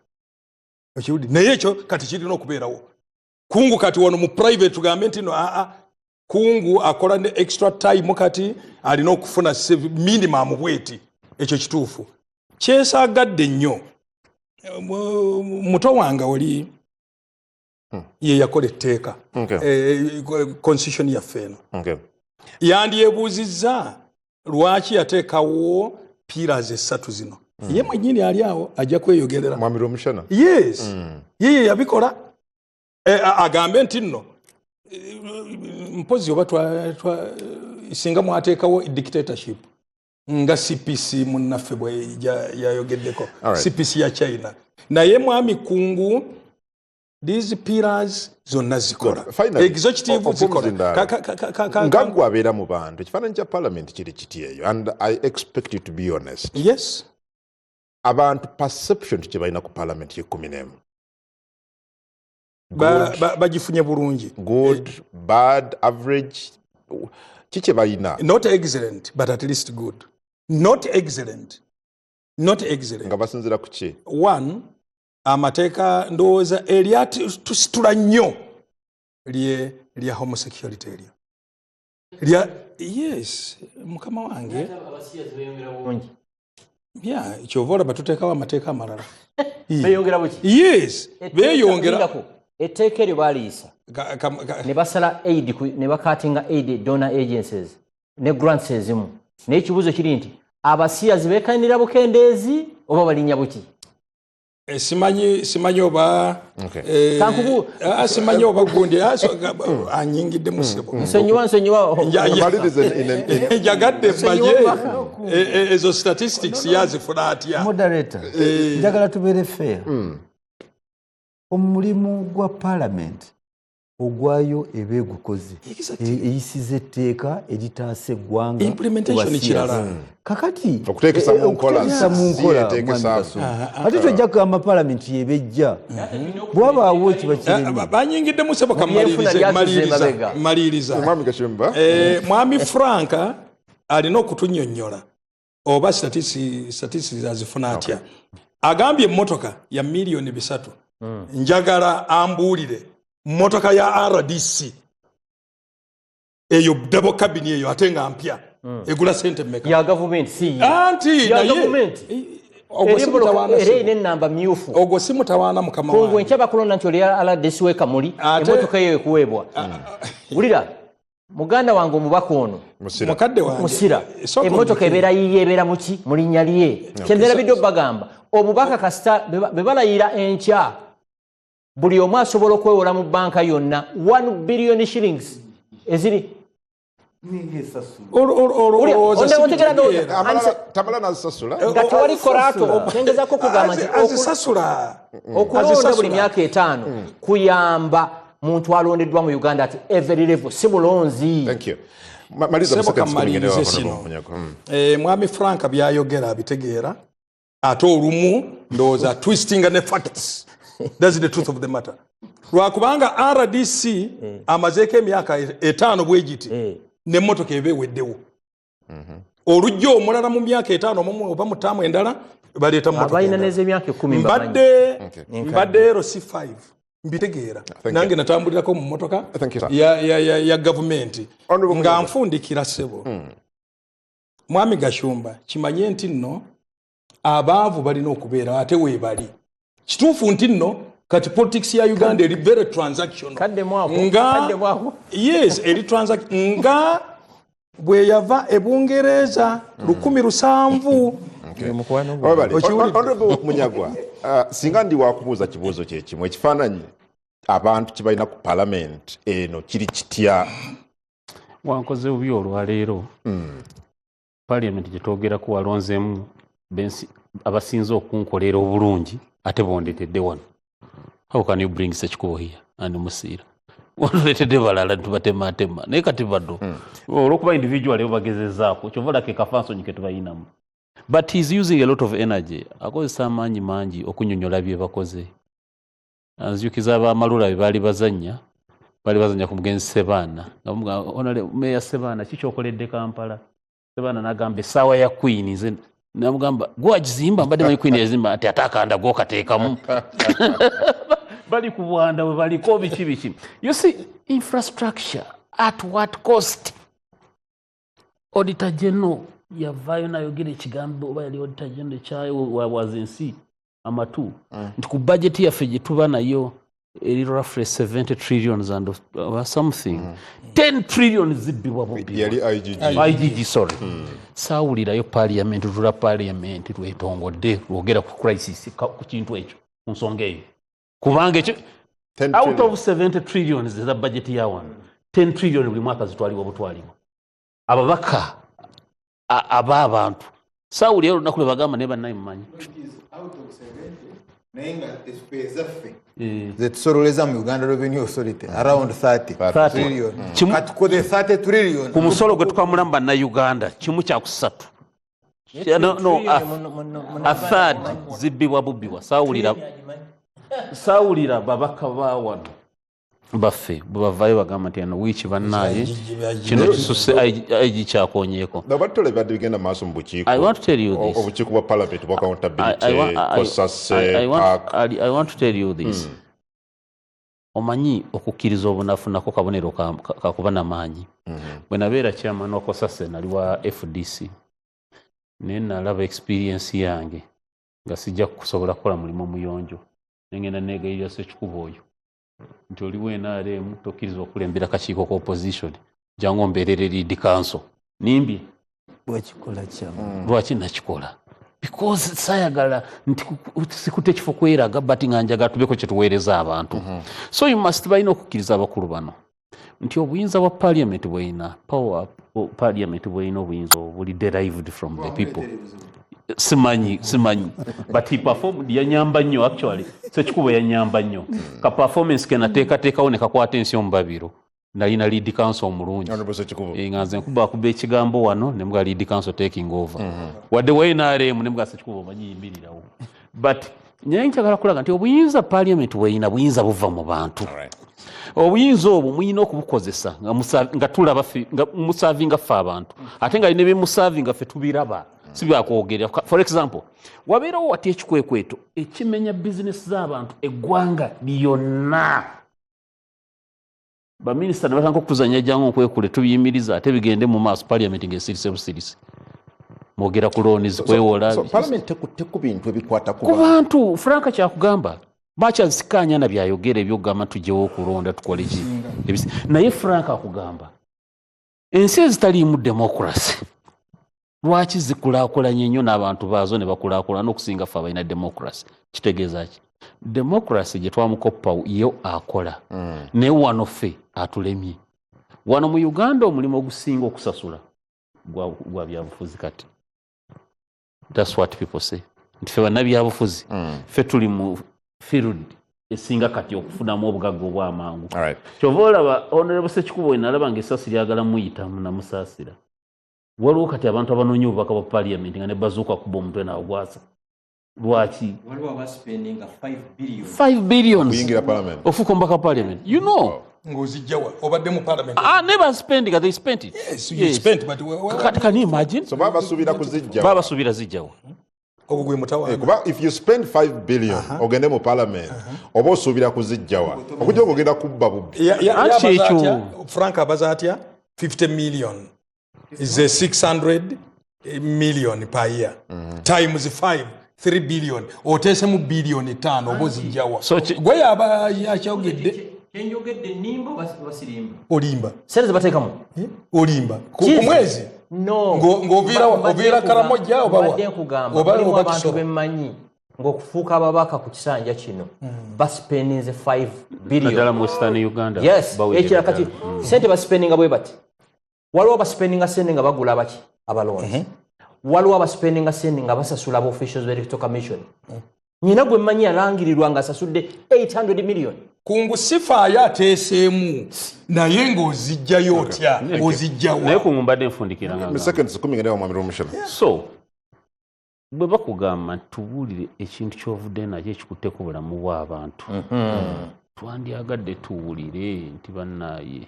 Okiwulira? Naye ekyo kati kirina okubeerawo. Kungu kati wano mu private tugambe nti no kungu akola ne extra time kati alina okufuna minimum bweti. Ekyo kituufu. Kyesaagadde nnyo muto wange oli ye yakola etteeka. Constitution yaffe eno. Yandyebuuzizza lwaki yateekawo pillars 3 zino. Ye mwennyini ali awo ajja kweyogerera. Mwamiro Omushana. Yes. Ye yabikola. Agambe nti nno mpozi oba singa mwateekawo dictatorship nga CPC munnaffe bwe yayogeddeko. CPC ya China. Naye mwami kungu these pillars zonna zikola. Executive zikola. Ngaggwe abeera mu bantu. Ekifaananyi kya parliament kiri kiti eyo. And I expect you to be honest. Yes. Abantu perception kye balina ku parliament ye 11. Bagifunye bulungi. Good, bad, average. Kiki balina? Not excellent, but at least good. Not excellent. Not excellent. Nga basinzira ku ki? One, amateeka ndowooza eryatusitula nnyo lya homosexuality eryo. Yes, mukama wange. Yeah, kyova olaba tuteekawo amateeka amalala. Beeyongera buki? Yes, beeyongera. Etteeka eryo baaliisa ne basala aid ne bakatinga aid donor agencies ne grants ezimu. Naye ekibuuzo kiri nti abasiyazi beekanira bukendeezi oba balinnya buki? Simanyi oba simanyi oba gundi anyingidde musebo. Nsonyiwa njagadde mmaye ezo statistics yazifuna atya. Moderator, njagala tubeere fair. Omulimu gwa parliament ogwayo eba egukoze eyisiza etteeka eritaasa eggwanga implementation kirala kakati okuteekesa mu nkola ate tojja kugamba paalamenti yebejja bwabaawo kiba kireme banyigiddemu sebo kamaliriza Mwami Gashumba mwami Franka alina okutunnyonnyola oba statistics azifuna atya agambye emmotoka ya miliyoni 3 njagala ambuulire motoka ya RDC eyo double cabin eyo ate nga mpya egula sente mmeka ya government si anti ya government eri namba myufu ogwo si mutawaana mukama wange kungwe nkyaba kulonda nti oli RDC weka muli emotoka eyo ekuweebwa ulira muganda wange omubaka ono mukadde wange musira emotoka ebeera yiye ebeera muki mu linnya lye kyendera biddo bagamba omubaka kasita bebalayira enkya buli omu asobola okwewola mu banka yonna 1 billion shillings eziri tamala nazisasula nga tewali korato kyengezako kugamba nti okulonda buli myaka 5 kuyamba muntu alondeddwa mu Uganda at every level si mulonzi. Thank you. Mwami Franka byayogera abitegeera ate olumu ndowooza twisting ne facts. That's the truth of the matter. Lwakubanga RDC amazeeko emyaka 5 bwegiti n'emmotoka eba eweddewo. Olujja omulala mu myaka 5 oba mu ttaamu endala baleeta mmotoka. Abalina n'ez'emyaka 10 mbadde RC5 mbitegeera nange natambulirako mu mmotoka ya gavumenti nga nfundikira ssebo. Mwami Gashumba kimanye nti nno abaavu balina okubeera ate weebali. Kituufu nti nno kati politics ya Uganda eri very transactional. Yes, eri transaction nga bwe yava ebungereza 1700. Honorable Munyagwa, singa ndi wakubuuza kibuuzo kye kimu ekifaananyi abantu kibalina ku parliament eno kiri kitya? Wankoze obubi olwaleero parliament gye twogerako walonzeemu abasinze okunkolera obulungi ate bondetedde wano. How can you bring Ssekikubo here and Musiira? Wonderedde balala tubatematema naye kati baddo olwokuba individual ebo bagezezzaako kyovala ke kafansonyi ke tubayinamu. But he's using a lot of energy. Akozesa amaanyi mangi okunyonyola bye bakoze. Anziyukiza abamalula be baali bazannya ku mugenzi Sebaana. Meya Sebaana kikyokoledde Kampala. Sebaana n'agamba essaawa ya Queen nze namugamba gwagizimba mbadde manyi Queen yazimba ati atakanda gw'okateekamu. Bali ku Bwanda we baliko biki. You see, infrastructure at what cost? Auditor General yavaayo nayogera ekigambo oba yali auditor general kyayo wazinsi amatu nti ku budget yaffe gye tuba nayo eri roughly 70 trillions and something 10 trillions zibbibwa bubbi yali IGG sorry saawulirayo parliament lula parliament lwetongodde lwogera ku crisis ku kintu ekyo ku nsonga eyo kubanga ekyo out of 70 trillions za budget ya one 10 trillion buli mwaka zitwalibwa butwalibwa ababaka aba abantu sauli ero nakule bagamba ne bannaye mmanyi zetusololeza mu Uganda Revenue Authority around 30 trillion kati kode 30 trillion ku musolo gwe tukamula mba na Uganda kimu kya kusatu a third zibbibwa bubbiwa saulira babaka bawano baffe bwebavaayo bagamba nti ano wiiki bannaye kino kisuse aigi kyakonyeeko. I want to tell you this. Obukiiko bwa parliament bwa accountability kosase I want to tell you this. Omanyi okukkiriza obunafu nako kabonero kakuba n'amaanyi. Bwe nabeera chairman wa kosase nali wa FDC naye nalaba experience yange nga sijja kusobola kukola mulimu muyonjo nengenda negayirira Ssekikubo oyo nti oliwo NRM tokkiriza okulembera kakiiko ka opposition jangu mbeerere lead council nimbi lwaki nakikola because sayagala nti sikute kifo kweraga but nga njagala tubeko kye tuweereza abantu so you must balina okukkiriza abakulu bano nti obuyinza bwa parliament bweyina power parliament bweyina obuyinza obuli derived from the people simanyi but he performed yanyamba nnyo actually Sekikubo yanyamba nnyo ka performance ke nateekateekawo ne kakwata ensi omubabiro nalina lead council omulungi nganze nkuba ekigambo wano ne mga lead council taking over wadde wainaremu ne mga Sekikubo omanyiyimirirawo but nyaye njagala kulaga nti obuyinza parliament bweyina buyinza buva mu bantu obuyinza obwo muyina okubukozesa nga tulaba nga musavinga ffe abantu ate nga alina byemusavinga ffe tubiraba si byakwogerera. For example wabeerawo wati ekikwekweto ekimenya bizinesi z'abantu eggwanga lyonna baminisita ne batandika okutuzanya jangu okwekule tubiyimiriza ate bigende mu maaso parliament ng'esirise busirisi mwogera ku looni zikwewola parliament tekutte bintu ebikwata ku bantu. Franka kyakugamba bakyansikanya na byayogera ebyogamba tujjewo okulonda tukole ki naye Franka akugamba ensi ezitaliimu demokrasi lwaki zikulaakulanye nnyo n'abantu baazo ne bakulaakulana okusinga ffe abalina demokrasi? Kitegeeza ki? Demokrasi gye twamukoppa yo akola naye wano ffe atulemye. Wano mu Uganda omulimu ogusinga okusasula gwa byabufuzi kati. That's what people say. Nti ffe bannabyabufuzi ffe tuli mu field esinga kati okufunamu obugagga obw'amangu. Kyova olaba Honorable Sekikubo nalaba ng'essasi lyagala muyitamu namusaasira. Waliwo kati abantu abanoonya obubaka bwa parliament nga ne bazuuka kuba omutwe naagwasa. Lwaki? Waliwo abaspendinga 5 billion kuyingira parliament ofuuka omubaka parliament. You know. ng'ozijjawa obadde mu parliament. Never spending, they spent it. Yes, you spent, but Can you imagine? so babasuubira kuzijja Babasuubira zijjawo. obwo gwe mutawaana. kuba if you spend 5 billion ogende mu parliament oba osuubira kuzijjawa okujja ogenda kubba bubbi. Frank abaza atya 50 million is a 600 million per year times 5 3 billion oteesemu billion 5 oba ozijjawa gwe yaba yakyogedde Kenjogedde nimbo basirimba. olimba Sente bateekamu. olimba ku mwezi No. Ng'oviira Karamoja oba oba abantu bemmanyi ng'okufuuka ababaka ku kisanja kino baspeninze 5 billion. Naddala mu Western Uganda. Yes, ekira kati sente baspeninga bwe bati. Waliwo baspeninga sente nga bagula abaki abalonzi. Waliwo abaspeninga sente nga basasula aba officials b'Electoral Commission. Nyina gwe mmanyi alangirirwa ng'asasudde 800 million. kungu sifaayo ateeseemu naye ng'ozijjayo otya ozijjawa naye kumbadde nfundikira nga seconds 10 mwami Romushana. so bwe bakugamba tubuulire ekintu ky'ovudde nakyo ekikutteko bulamu bw'abantu twandyagadde tuwulire nti bannaaye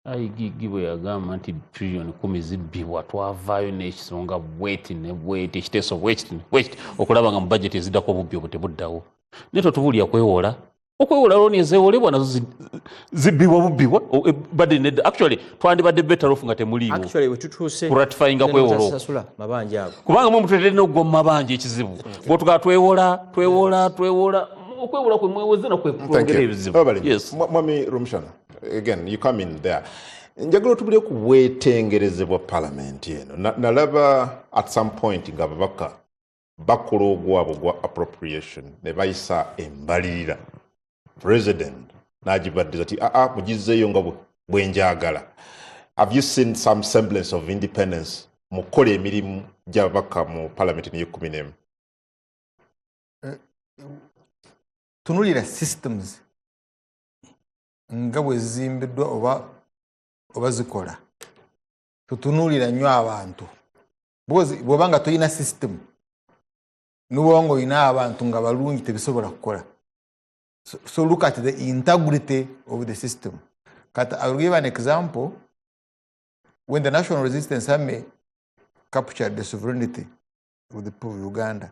ayigigi bwe yagamba nti trillion 10 zibbibwa twavaayo n'ekisonga bweti ne bweti ekiteeso bwekiti okulaba nga mu bajeti eziddako obubbi obwo tebuddawo naye totubuulira kwewola okwewola looni ezeewolebwa nazo zibbibwa bubbibwa badde nedda actually twandibadde better off nga temuliiwo Actually we tutuuse kuratifyinga kwewola sasula mabanja ago. kubanga mu mutwe terina okugwa mu mabanja ekizibu bw'otugaa twewola okwewola kwe mweweze nakwongera ebizibu. Yes. mwami Romushana, again you come in there. njagala otubulire ku bwetengerezebwa parliament eno nalaba at some point nga babaka bakola ogwabwe gwa appropriation ne bayisa embalirira president n'agibaddiza ti mugizzeeyo nga bwenjagala. Have you seen some semblance of independence mu kukola emirimu gy'ababaka mu parliament ne 11? tunulira systems nga bwe zizimbiddwa oba zikola tutunulira nnyo abantu bw'oba nga tolina system n'oba nga olina abantu nga balungi tebisobola kukola. So look at the integrity of the system. I will give an example. When the National Resistance Army captured the sovereignty of the people of Uganda,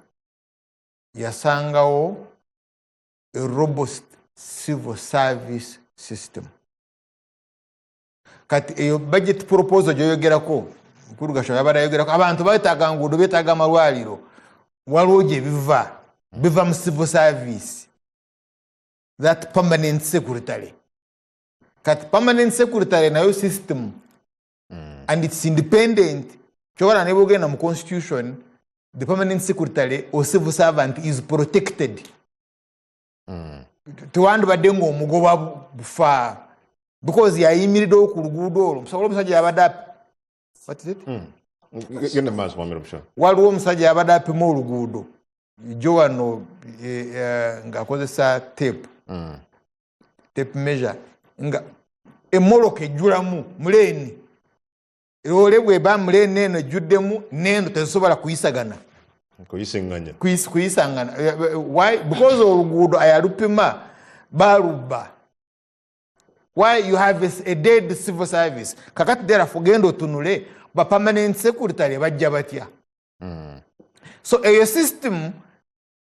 yasangawo a robust civil service system. Kati eyo budget proposal gyoyogerako mukulu Gashaija yabadde ayogerako abantu beetaaga nguudo beetaaga amalwaliro waliwo gye biva mu civil service, that permanent secretary. Kati permanent secretary nayo system and it's independent. Kyobala ne bogenda mu constitution, the permanent secretary or civil servant is protected. Tuwandibadde ng'omugoba bufa because yayimiriddewo ku luguudo olwo musobola omusajja yabadde what is it? genda maaso mwami Mushana. waliwo omusajja yabadde apima oluguudo jo wano ng'akozesa tape measure nga emmoloka ejjulamu muleeni loole bweba muleeni eno ejjuddemu n'eno tezisobola kuyisagana kuyisangana. Why? Because oluguudo ayalupima balubba. Why? You have a dead civil service. Kakati therefore genda otunule ba permanent secretary bajja batya. So a system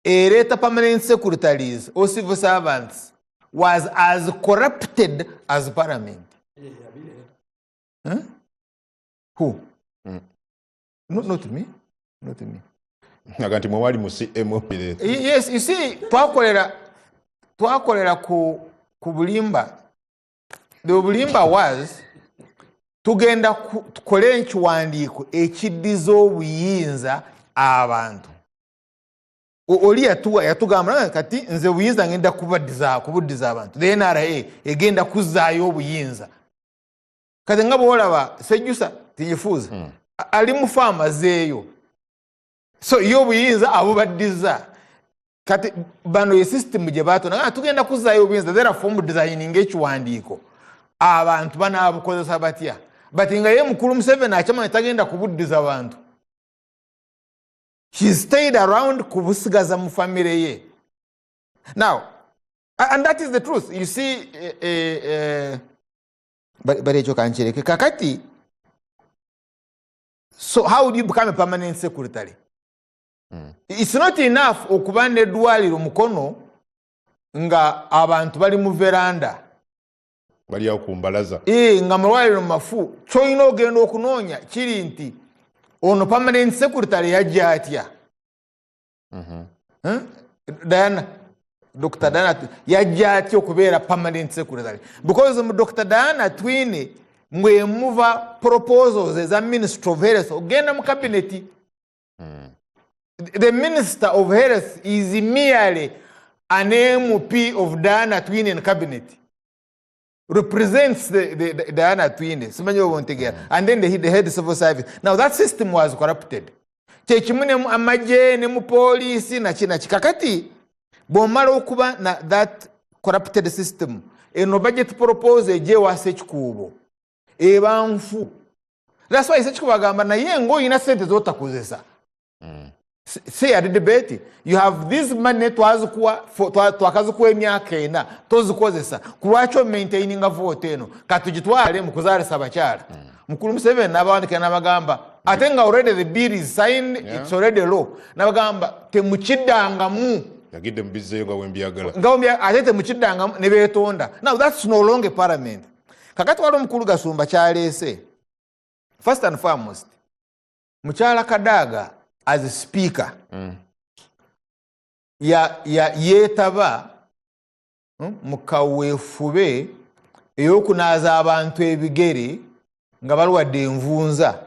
ereeta permanent secretaries or civil servants was as corrupted as parliament. Who? Not me. Not me. Naganti mwali musi emopire. Yes, you see, twakolera ku bulimba. The bulimba was tugenda tukole ekiwandiiko ekiddiza obuyinza abantu. Oli yatugamba kati nze buyinza ngenda kubuddiza abantu. The NRA egenda kuzzaayo obuyinza. Kati nga bw'olaba Sejjusa tiyifuuza. Ali mu farmers eyo. So iyo buyinza abo baddiza. Kati bano ye system gye baatona tugenda kuzzaayo obuyinza therefore mu designing ekiwandiiko. Abantu banaabukozesa batya. But nga ye mukulu Museveni akyamanyi tagenda kubuddiza abantu. She stayed around kubusigaza mu family ye. Now, and that is the truth. You see, but ekyo kankyereke kakati. So how do you become a permanent secretary? It's not enough okuba n'eddwaliro mukono nga abantu bali mu veranda. Bali ya kumbalaza. Nga malwaliro mafu. Kyolina ogenda okunoonya kiri nti ono permanent secretary yajja atya. Diana, Dr. Diana yajja atya okubeera permanent secretary. Because Dr. Diana Twine mwe muva proposals eza Minister of Health ogenda mu cabinet. The Minister of Health is merely an MP of Diana Twine in cabinet. Represents the Diana Twine. And then the head of civil service. Now that system was corrupted. Chechimune amaje ne mu police na kakati bomala okuba na that corrupted system. Eno budget propose je wa Ssekikubo. Ebanfu. That's why Ssekikubo agamba na yengo ina sente zotakozesa. Say at the debate, you have this money twakazukuwa emyaka ena tozikozesa kulwakyo maintaining vote eno katugitwale mu kuzaalisa abakyala. Mukulu Museveni n'abawandika n'abagamba ate nga already the bill is signed, it's already law. N'abagamba temukiddangamu yagidde mbizeyo nga wembyagala ate temukiddangamu ne beetonda. Now that's no longer parliament. Kakati wali omukulu Gasumba kyaleese, first and foremost, mukyala Kadaga as a speaker yeetaba mu kaweefube ey'okunaaza abantu ebigere nga balwadde envunza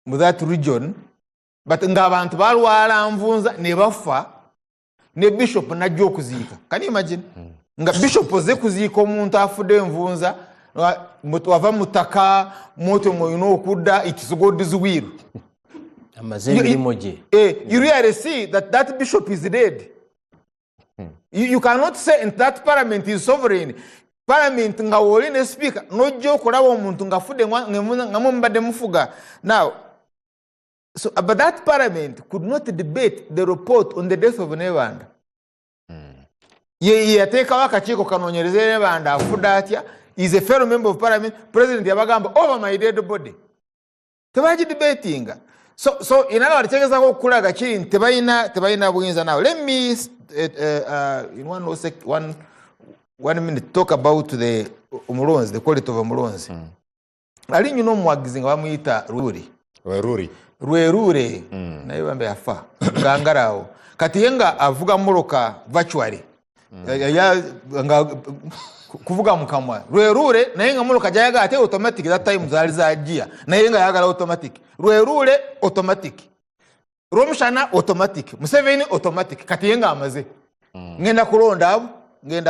mu that region, but ng'abantu balwala nvunza ne bafa ne bishop najja okuziika. Can you imagine? Nga bishop oze kuziika omuntu afudde envunza wava mu ttaka moto ng'olina okudda it God's will. You really see that bishop is dead. You cannot say that parliament is sovereign. Parliament nga woli ne speaker nojja okulaba omuntu nga fudde nga mumbadde mufuga. Now, so but that parliament could not debate the report on the death of Nebanda. Yateekawo akakiiko kanoonyereze Nebanda afudde atya. Is a fellow member of parliament. President yabagamba over my dead body. Tebaji debating. So in other words, okulaga kiri tebayina buyinza now. Let me in one minute talk about the Omulonzi, the quality of Omulonzi. Ali nyuno omwagizi nga bamuyita Rwerure naye bambe afa gangarao kati yenga avuga moloka virtually nga kuvuga mukamwa Rwerure naye nga moloka jayaga ate automatic that time zali zajia naye nga yagala automatic Rwerure automatic Romshana automatic Museveni automatic kati yenga amaze ngenda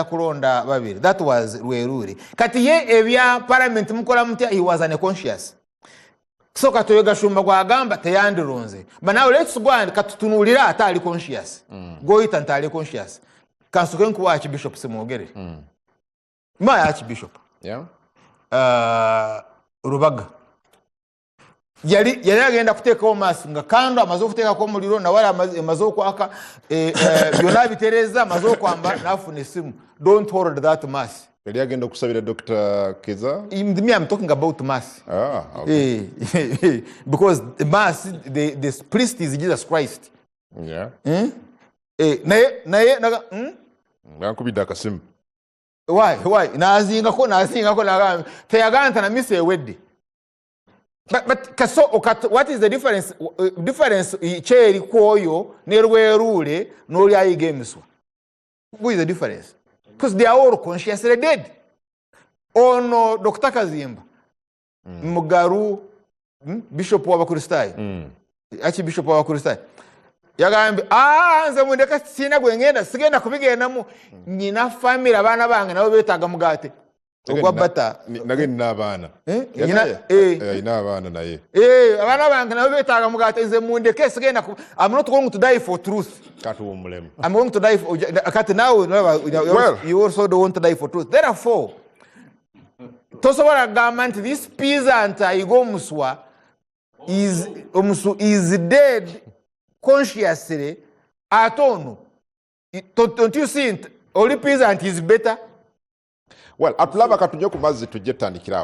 kulonda babiri. That was Rwerure. Kati ye ebya parliament mukola mutya, he was unconscious. so Katoyo Gashumba gwagamba teyandironze but now let's go and katutunulira atali conscious go it antali conscious kansuke nkuwa Archbishop Semwogere my Archbishop Rubaga yali agenda kuteekawo maasi nga kando amaze okuteekako omuliro na wala amaze okwaka byonna bitereza amaze okwamba nafuna essimu don't hold that mass yali agenda okusabira Dr. Keza. Me, I'm talking about mass. Okay. Because the mass, the priest is Jesus Christ. Yeah. Nakubidde akasimu. Why? Nazingako nagambe teyaganta na mise ewedde. But so what is the difference? Difference cheri kwoyo nerwerule n'oli ayigemiswa. What is the difference? Because they are all consciously dead. Ono Dr. Kazimba Mugaru Bishop wa Bakristaayi Archbishop wa Bakristaayi yagambe nze mundeka sina gwengenda sigenda kubigendamu nyina family abana bange nabo betaga mugate ogwa bata nagenda n'abaana ina abaana naye abana bange nabo betaga mugate nze mundeke sigenda I'm not going to die for truth. I'm going to die for you also don't want to die for truth. Therefore tosobola gamba nti this peasant ayiga omuswa is dead consciously at all. Don't you see only peasant is better? Well, atulaba katunye ku mazzi tujje tutandikira